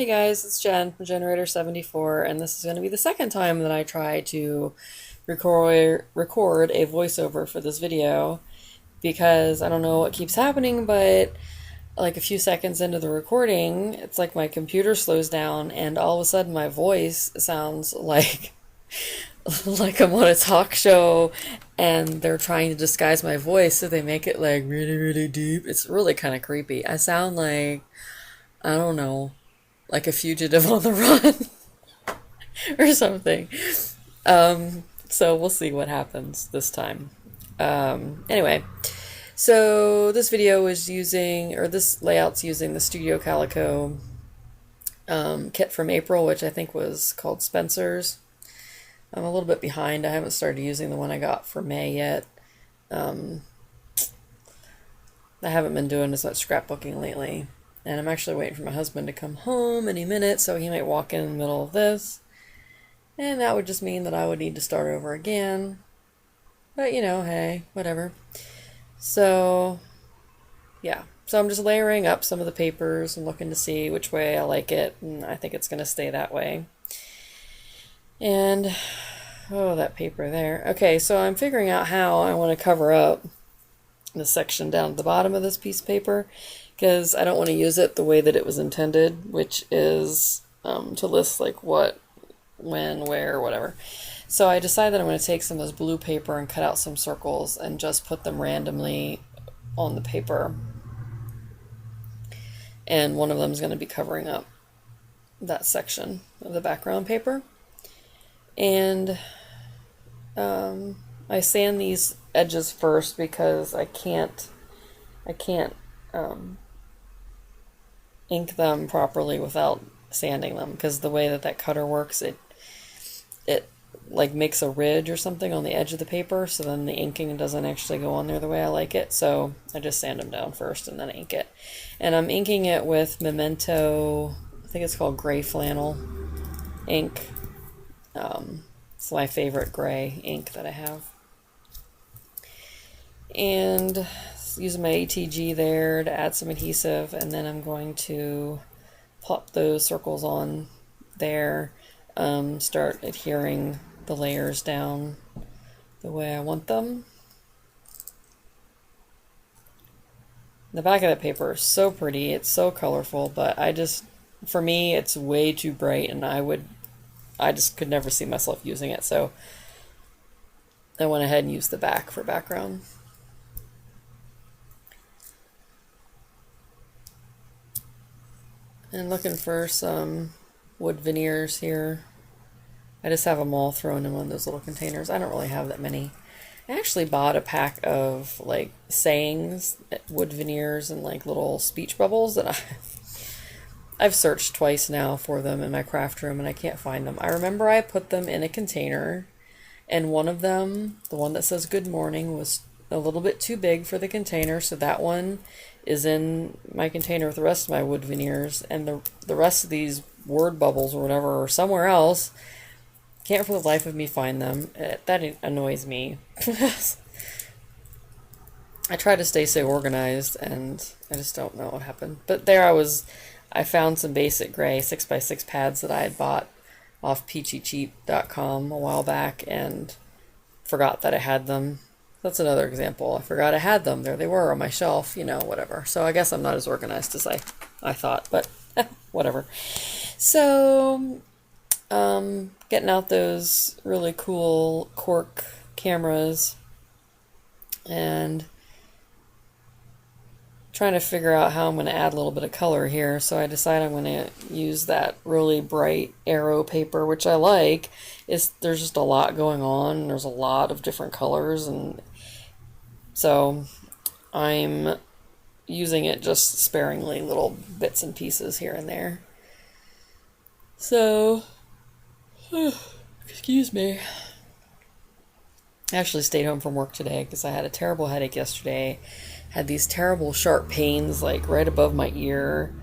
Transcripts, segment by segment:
Hey guys, it's Jen from Generator74, and this is going to be the second time that I try to record a voiceover for this video because I don't know what keeps happening, but like a few seconds into the recording, it's like my computer slows down and all of a sudden my voice sounds like like I'm on a talk show and they're trying to disguise my voice so they make it like really, really deep. It's really kind of creepy. I sound like, I don't know, like a fugitive on the run or something. So we'll see what happens this time. Anyway, so this video is using, or this layout's using the Studio Calico kit from April, which I think was called Spencer's. I'm a little bit behind. I haven't started using the one I got for May yet. I haven't been doing as much scrapbooking lately. And I'm actually waiting for my husband to come home any minute, so he might walk in the middle of this. And that would just mean that I would need to start over again. But, you know, hey, whatever. So, yeah. So I'm just layering up some of the papers and looking to see which way I like it. And I think it's going to stay that way. And, oh, that paper there. Okay, so I'm figuring out how I want to cover up the section down at the bottom of this piece of paper, because I don't want to use it the way that it was intended, which is to list like what, when, where, whatever. So I decided that I'm going to take some of this blue paper and cut out some circles and just put them randomly on the paper. And one of them is going to be covering up that section of the background paper. And I sand these edges first because I can't ink them properly without sanding them, because the way that cutter works, it like makes a ridge or something on the edge of the paper, so then the inking doesn't actually go on there the way I like it. So I just sand them down first and then ink it. And I'm inking it with Memento, I think it's called Gray Flannel ink. It's my favorite gray ink that I have. And using my ATG there to add some adhesive, and then I'm going to pop those circles on there, start adhering the layers down the way I want them. The back of the paper is so pretty, it's so colorful, but for me, it's way too bright, and I just could never see myself using it, so I went ahead and used the back for background. And looking for some wood veneers here. I just have them all thrown in one of those little containers. I don't really have that many. I actually bought a pack of like sayings, wood veneers, and like little speech bubbles that I've searched twice now for them in my craft room and I can't find them. I remember I put them in a container, and one of them, the one that says good morning, was a little bit too big for the container, so that one is in my container with the rest of my wood veneers, and the rest of these word bubbles or whatever are somewhere else. Can't for the life of me find them. That annoys me. I try to stay so organized, and I just don't know what happened. But there I found some basic gray 6x6 pads that I had bought off peachycheap.com a while back and forgot that I had them. That's another example. I forgot I had them. There they were on my shelf, you know, whatever. So I guess I'm not as organized as I thought, but whatever. So, getting out those really cool cork cameras and trying to figure out how I'm going to add a little bit of color here. So I decided I'm going to use that really bright arrow paper, which I like. There's just a lot going on. There's a lot of different colors, and so I'm using it just sparingly, little bits and pieces here and there. So, excuse me. I actually stayed home from work today because I had a terrible headache yesterday. Had these terrible sharp pains like right above my ear,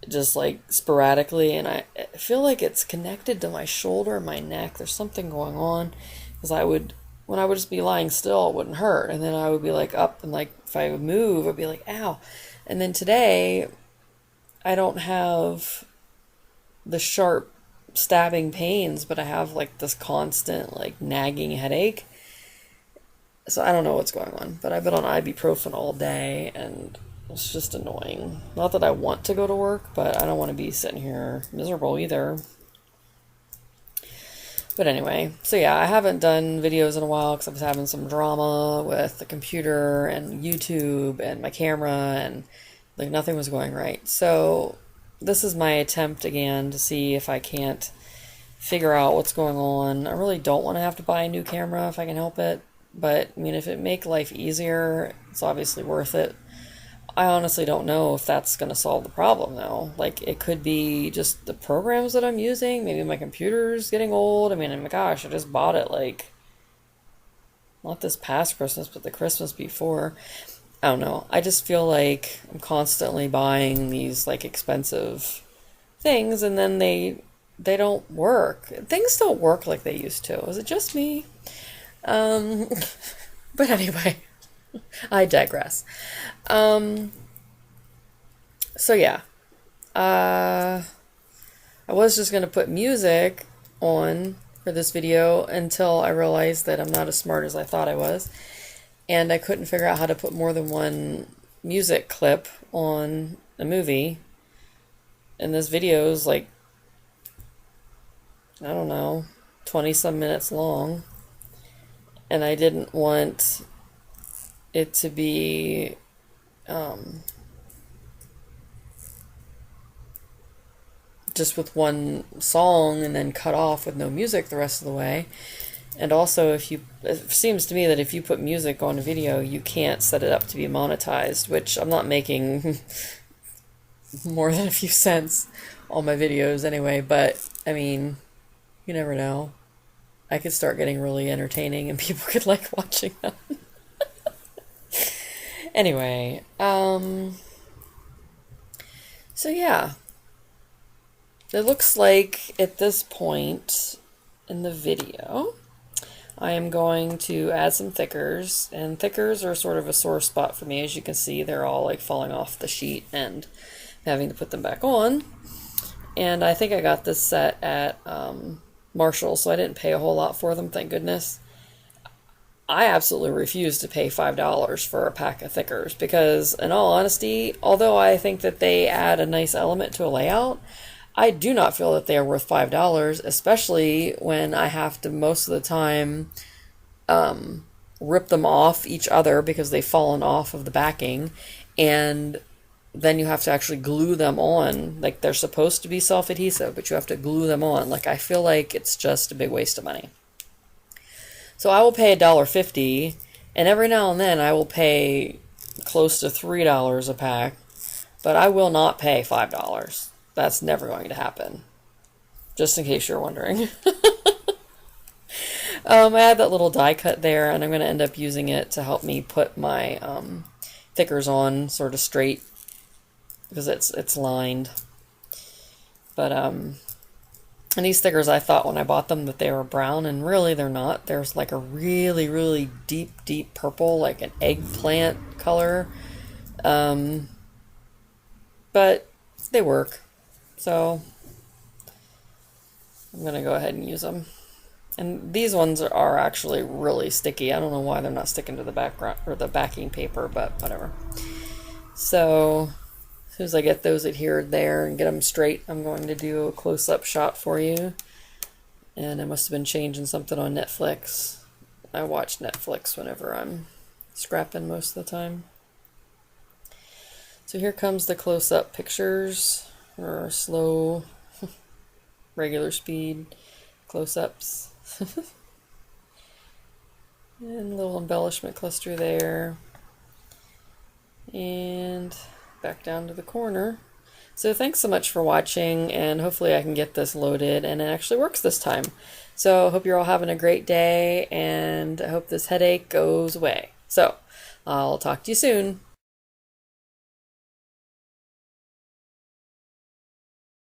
just like sporadically, and I feel like it's connected to my shoulder and my neck. There's something going on, because when I would just be lying still, it wouldn't hurt, and then I would be like up, and like if I would move, I'd be like, ow. And then today I don't have the sharp stabbing pains, but I have like this constant like nagging headache. So I don't know what's going on, but I've been on ibuprofen all day and it's just annoying. Not that I want to go to work, but I don't want to be sitting here miserable either. But anyway, so yeah, I haven't done videos in a while because I was having some drama with the computer and YouTube and my camera, and like nothing was going right. So this is my attempt again to see if I can't figure out what's going on. I really don't want to have to buy a new camera if I can help it, but I mean, if it make life easier, it's obviously worth it. I honestly don't know if that's going to solve the problem, though. Like, it could be just the programs that I'm using. Maybe my computer's getting old. I mean, oh my gosh, I just bought it, like, not this past Christmas, but the Christmas before. I don't know. I just feel like I'm constantly buying these, like, expensive things, and then they don't work. Things don't work like they used to. Is it just me? But anyway, I digress. So yeah, I was just going to put music on for this video until I realized that I'm not as smart as I thought I was, and I couldn't figure out how to put more than one music clip on a movie. And this video is like, I don't know, 20 some minutes long, and I didn't want it to be just with one song and then cut off with no music the rest of the way. And also, it seems to me that if you put music on a video, you can't set it up to be monetized, which I'm not making more than a few cents on my videos anyway, but I mean, you never know. I could start getting really entertaining and people could like watching them. Anyway, so yeah, it looks like at this point in the video, I am going to add some thickers, and thickers are sort of a sore spot for me. As you can see, they're all like falling off the sheet and having to put them back on. And I think I got this set at Marshall, so I didn't pay a whole lot for them, thank goodness. I absolutely refuse to pay $5 for a pack of thickers because, in all honesty, although I think that they add a nice element to a layout, I do not feel that they are worth $5, especially when I have to most of the time rip them off each other because they've fallen off of the backing, and then you have to actually glue them on. Like, they're supposed to be self-adhesive, but you have to glue them on. Like, I feel like it's just a big waste of money. So I will pay $1.50, and every now and then I will pay close to $3 a pack, but I will not pay $5. That's never going to happen. Just in case you're wondering. I had that little die cut there, and I'm going to end up using it to help me put my thickers on sort of straight because it's lined. But and these stickers, I thought when I bought them that they were brown, and really they're not. There's like a really, really deep, deep purple, like an eggplant color. But they work. So I'm going to go ahead and use them. And these ones are actually really sticky. I don't know why they're not sticking to the background or the backing paper, but whatever. So as soon as I get those adhered there and get them straight, I'm going to do a close-up shot for you. And I must have been changing something on Netflix. I watch Netflix whenever I'm scrapping most of the time. So here comes the close-up pictures, or slow, regular speed close-ups. And a little embellishment cluster there. And back down to the corner. So thanks so much for watching, and hopefully I can get this loaded and it actually works this time. So I hope you're all having a great day, and I hope this headache goes away. So I'll talk to you soon.